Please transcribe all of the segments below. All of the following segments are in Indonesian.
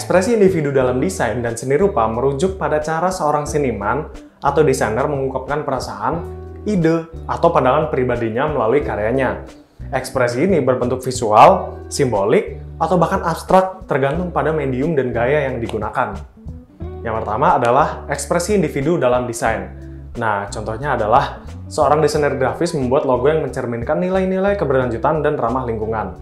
Ekspresi individu dalam desain dan seni rupa merujuk pada cara seorang seniman atau desainer mengungkapkan perasaan, ide, atau pandangan pribadinya melalui karyanya. Ekspresi ini berbentuk visual, simbolik, atau bahkan abstrak tergantung pada medium dan gaya yang digunakan. Yang pertama adalah ekspresi individu dalam desain. Nah, contohnya adalah seorang desainer grafis membuat logo yang mencerminkan nilai-nilai keberlanjutan dan ramah lingkungan.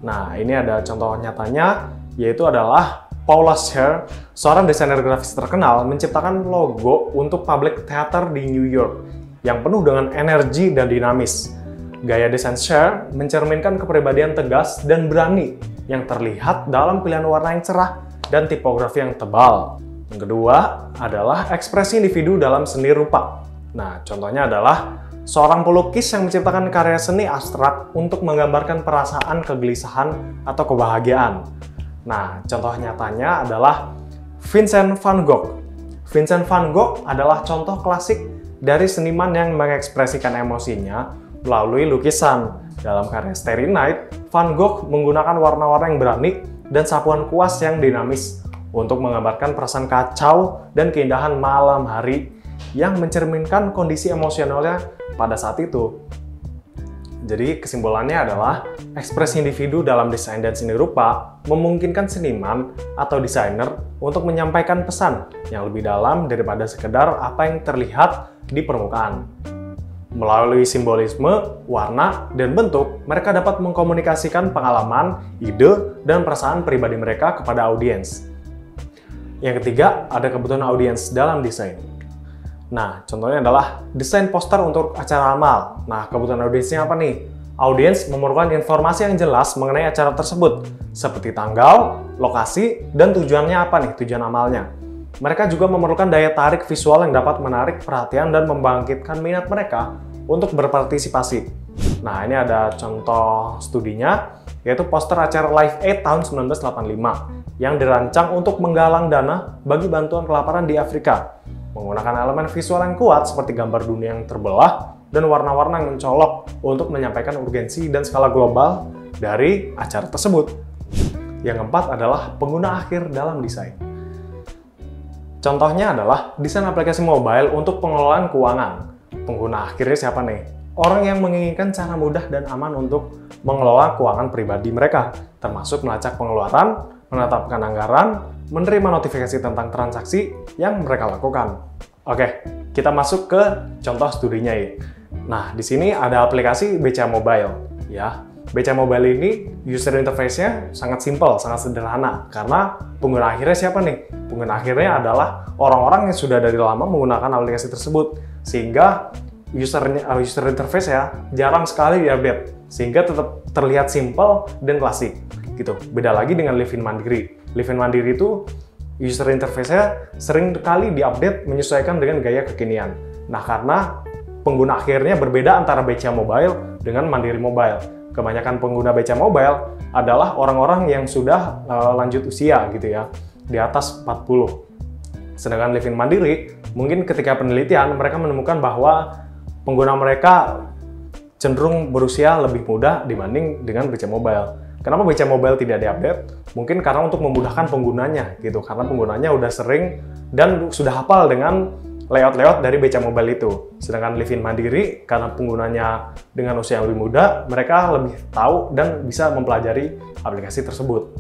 Nah, ini ada contoh nyatanya, yaitu adalah Paula Scher, seorang desainer grafis terkenal, menciptakan logo untuk public theater di New York yang penuh dengan energi dan dinamis. Gaya desain Scher mencerminkan kepribadian tegas dan berani yang terlihat dalam pilihan warna yang cerah dan tipografi yang tebal. Yang kedua adalah ekspresi individu dalam seni rupa. Nah, contohnya adalah seorang pelukis yang menciptakan karya seni abstrak untuk menggambarkan perasaan kegelisahan atau kebahagiaan. Nah, contoh nyatanya adalah Vincent van Gogh. Vincent van Gogh adalah contoh klasik dari seniman yang mengekspresikan emosinya melalui lukisan. Dalam karya Starry Night, Van Gogh menggunakan warna-warna yang berani dan sapuan kuas yang dinamis untuk menggambarkan perasaan kacau dan keindahan malam hari yang mencerminkan kondisi emosionalnya pada saat itu. Jadi kesimpulannya adalah ekspresi individu dalam desain dan seni rupa memungkinkan seniman atau desainer untuk menyampaikan pesan yang lebih dalam daripada sekedar apa yang terlihat di permukaan. Melalui simbolisme, warna, dan bentuk, mereka dapat mengkomunikasikan pengalaman, ide, dan perasaan pribadi mereka kepada audiens. Yang ketiga, ada kebutuhan audiens dalam desain. Nah, contohnya adalah desain poster untuk acara amal. Nah, kebutuhan audiensnya apa nih? Audiens memerlukan informasi yang jelas mengenai acara tersebut, seperti tanggal, lokasi, dan tujuannya apa nih, tujuan amalnya. Mereka juga memerlukan daya tarik visual yang dapat menarik perhatian dan membangkitkan minat mereka untuk berpartisipasi. Nah, ini ada contoh studinya, yaitu poster acara Live Aid tahun 1985, yang dirancang untuk menggalang dana bagi bantuan kelaparan di Afrika. Menggunakan elemen visual yang kuat seperti gambar dunia yang terbelah dan warna-warna yang mencolok untuk menyampaikan urgensi dan skala global dari acara tersebut. Yang keempat adalah pengguna akhir dalam desain. Contohnya adalah desain aplikasi mobile untuk pengelolaan keuangan. Pengguna akhirnya siapa nih? Orang yang menginginkan cara mudah dan aman untuk mengelola keuangan pribadi mereka, termasuk melacak pengeluaran, menetapkan anggaran, menerima notifikasi tentang transaksi yang mereka lakukan. Oke, kita masuk ke contoh studinya ya. Nah, di sini ada aplikasi BCA Mobile. Ya, BCA Mobile ini user interface-nya sangat simpel, sangat sederhana. Karena pengguna akhirnya siapa nih? Pengguna akhirnya adalah orang-orang yang sudah dari lama menggunakan aplikasi tersebut. Sehingga user interface ya jarang sekali diupdate. Sehingga tetap terlihat simpel dan klasik. Gitu. Beda lagi dengan Livin Mandiri. Livin Mandiri itu user interface-nya sering kali diupdate menyesuaikan dengan gaya kekinian. Nah, karena pengguna akhirnya berbeda antara BCA Mobile dengan Mandiri Mobile. Kebanyakan pengguna BCA Mobile adalah orang-orang yang sudah lanjut usia gitu ya, di atas 40. Sedangkan Livin Mandiri, mungkin ketika penelitian mereka menemukan bahwa pengguna mereka cenderung berusia lebih muda dibanding dengan BCA Mobile. Kenapa BCA Mobile tidak diupdate? Mungkin karena untuk memudahkan penggunanya gitu, karena penggunanya udah sering dan sudah hafal dengan layout-layout dari BCA Mobile itu. Sedangkan Livin Mandiri, karena penggunanya dengan usia yang lebih muda, mereka lebih tahu dan bisa mempelajari aplikasi tersebut.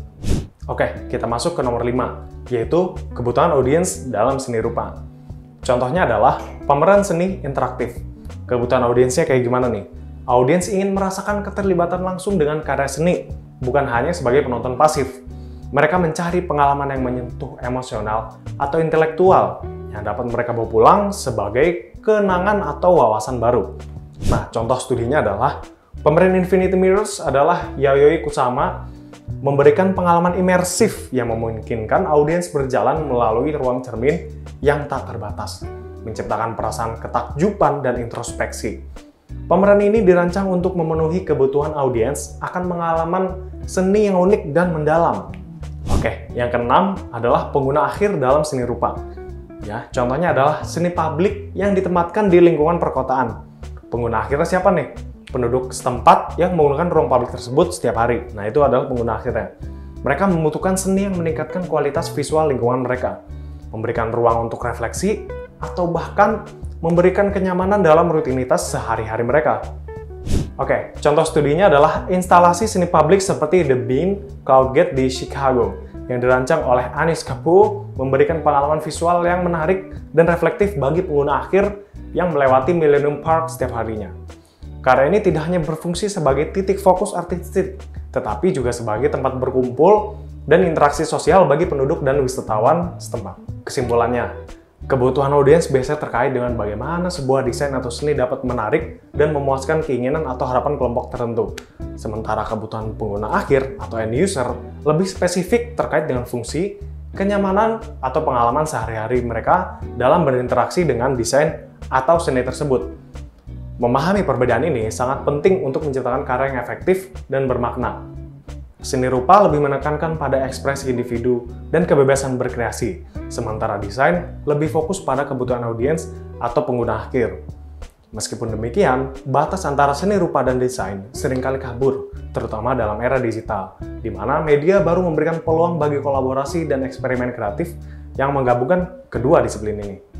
Oke, kita masuk ke nomor 5, yaitu kebutuhan audiens dalam seni rupa. Contohnya adalah pameran seni interaktif. Kebutuhan audiensnya kayak gimana nih? Audiens ingin merasakan keterlibatan langsung dengan karya seni, bukan hanya sebagai penonton pasif. Mereka mencari pengalaman yang menyentuh emosional atau intelektual yang dapat mereka bawa pulang sebagai kenangan atau wawasan baru. Nah, contoh studinya adalah pemeran Infinity Mirrors adalah Yayoi Kusama memberikan pengalaman imersif yang memungkinkan audiens berjalan melalui ruang cermin yang tak terbatas, menciptakan perasaan ketakjuban dan introspeksi. Pameran ini dirancang untuk memenuhi kebutuhan audiens akan pengalaman seni yang unik dan mendalam. Oke, yang keenam adalah pengguna akhir dalam seni rupa. Ya, contohnya adalah seni publik yang ditempatkan di lingkungan perkotaan. Pengguna akhirnya siapa nih? Penduduk setempat yang menggunakan ruang publik tersebut setiap hari. Nah, itu adalah pengguna akhirnya. Mereka membutuhkan seni yang meningkatkan kualitas visual lingkungan mereka, memberikan ruang untuk refleksi, atau bahkan memberikan kenyamanan dalam rutinitas sehari-hari mereka. Oke, contoh studinya adalah instalasi seni publik seperti The Bean Cloud Gate di Chicago, yang dirancang oleh Anish Kapoor, memberikan pengalaman visual yang menarik dan reflektif bagi pengguna akhir yang melewati Millennium Park setiap harinya. Karya ini tidak hanya berfungsi sebagai titik fokus artistik, tetapi juga sebagai tempat berkumpul dan interaksi sosial bagi penduduk dan wisatawan setempat. Kesimpulannya, kebutuhan audiens biasanya terkait dengan bagaimana sebuah desain atau seni dapat menarik dan memuaskan keinginan atau harapan kelompok tertentu. Sementara kebutuhan pengguna akhir atau end user lebih spesifik terkait dengan fungsi, kenyamanan, atau pengalaman sehari-hari mereka dalam berinteraksi dengan desain atau seni tersebut. Memahami perbedaan ini sangat penting untuk menciptakan karya yang efektif dan bermakna. Seni rupa lebih menekankan pada ekspresi individu dan kebebasan berkreasi, sementara desain lebih fokus pada kebutuhan audiens atau pengguna akhir. Meskipun demikian, batas antara seni rupa dan desain seringkali kabur, terutama dalam era digital, di mana media baru memberikan peluang bagi kolaborasi dan eksperimen kreatif yang menggabungkan kedua disiplin ini.